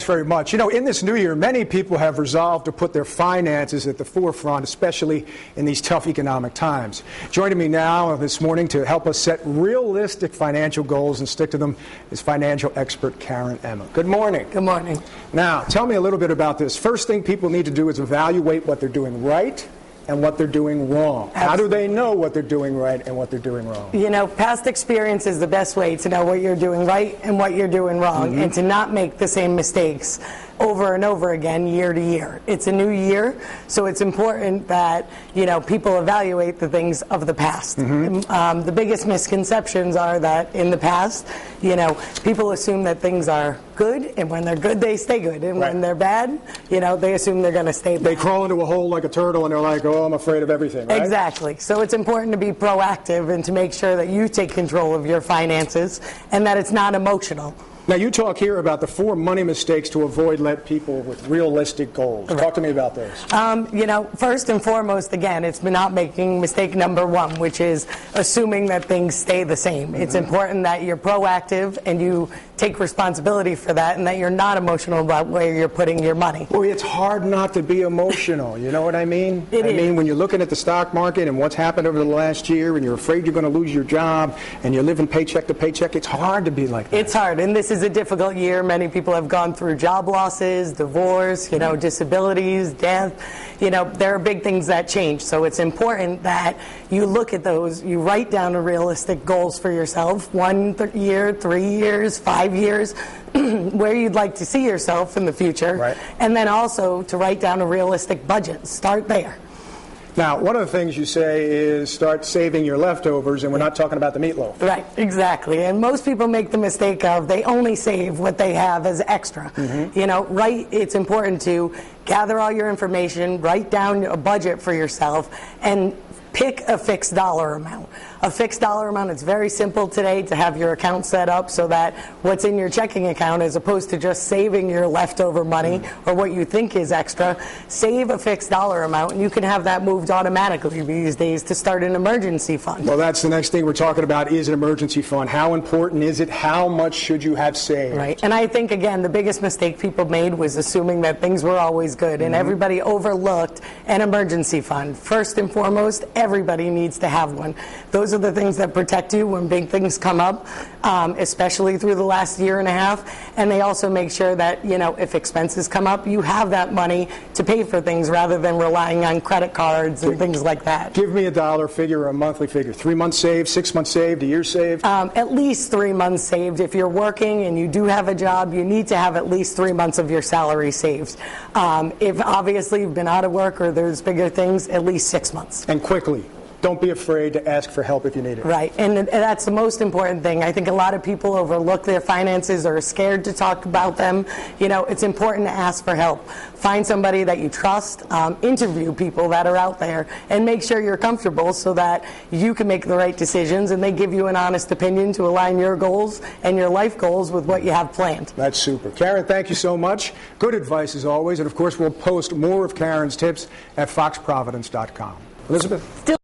very much. You know, in this new year, many people have resolved to put their finances at the forefront, especially in these tough economic times. Joining me now this morning to help us set realistic financial goals and stick to them is financial expert Karen Emma. Good morning. Good morning. Now, tell me a little bit about this. First thing people need to do is evaluate what they're doing right and what they're doing wrong. Absolutely. How do they know what they're doing right and what they're doing wrong? You know, past experience is the best way to know what you're doing right and what you're doing wrong, and to not make the same mistakes over and over again year to year. It's a new year, so it's important that, you know, people evaluate the things of the past. The biggest misconceptions are that in the past, you know, people assume that things are good, and when they're good, they stay good. And when they're bad, you know, they assume they're going to stay bad. They crawl into a hole like a turtle, and they're like, oh, I'm afraid of everything, right? Exactly. So it's important to be proactive and to make sure that you take control of your finances and that it's not emotional. Now, you talk here about the 4 money mistakes to avoid let people with realistic goals. Correct. Talk to me about those. You know, first and foremost, again, it's not making mistake number 1, which is assuming that things stay the same. It's important that you're proactive and you take responsibility for that, and that you're not emotional about where you're putting your money. Well, it's hard not to be emotional. You know what I mean? I mean, when you're looking at the stock market and what's happened over the last year, and you're afraid you're going to lose your job, and you're living paycheck to paycheck, it's hard to be like that. It's hard, and this is a difficult year. Many people have gone through job losses, divorce, you know, disabilities, death. You know, there are big things that change. So it's important that you look at those, you write down realistic goals for yourself, 1 year, 3 years, 5 years, where you'd like to see yourself in the future. Right. And then also to write down a realistic budget. Start there. Now, one of the things you say is start saving your leftovers, and we're not talking about the meatloaf. Right, exactly. And most people make the mistake of they only save what they have as extra. You know, it's important to gather all your information, write down a budget for yourself, and pick a fixed dollar amount. A fixed dollar amount, it's very simple today to have your account set up so that what's in your checking account, as opposed to just saving your leftover money or what you think is extra, save a fixed dollar amount, and you can have that moved automatically these days to start an emergency fund. Well, that's the next thing we're talking about, is an emergency fund. How important is it? How much should you have saved? Right. And I think, again, the biggest mistake people made was assuming that things were always good, and everybody overlooked an emergency fund. First and foremost, everybody needs to have one. Those are the things that protect you when big things come up, especially through the last year and a half. And they also make sure that, you know, if expenses come up, you have that money to pay for things rather than relying on credit cards and things like that. Give me a dollar figure or a monthly figure. 3 months saved, 6 months saved, a year saved? At least 3 months saved. If you're working and you do have a job, you need to have at least 3 months of your salary saved. If obviously you've been out of work or there's bigger things, at least 6 months. And quickly. Don't be afraid to ask for help if you need it. Right, and that's the most important thing. I think a lot of people overlook their finances or are scared to talk about them. You know, it's important to ask for help. Find somebody that you trust, interview people that are out there, and make sure you're comfortable so that you can make the right decisions and they give you an honest opinion to align your goals and your life goals with what you have planned. That's super. Karen, thank you so much. Good advice as always, and of course we'll post more of Karen's tips at foxprovidence.com. Elizabeth?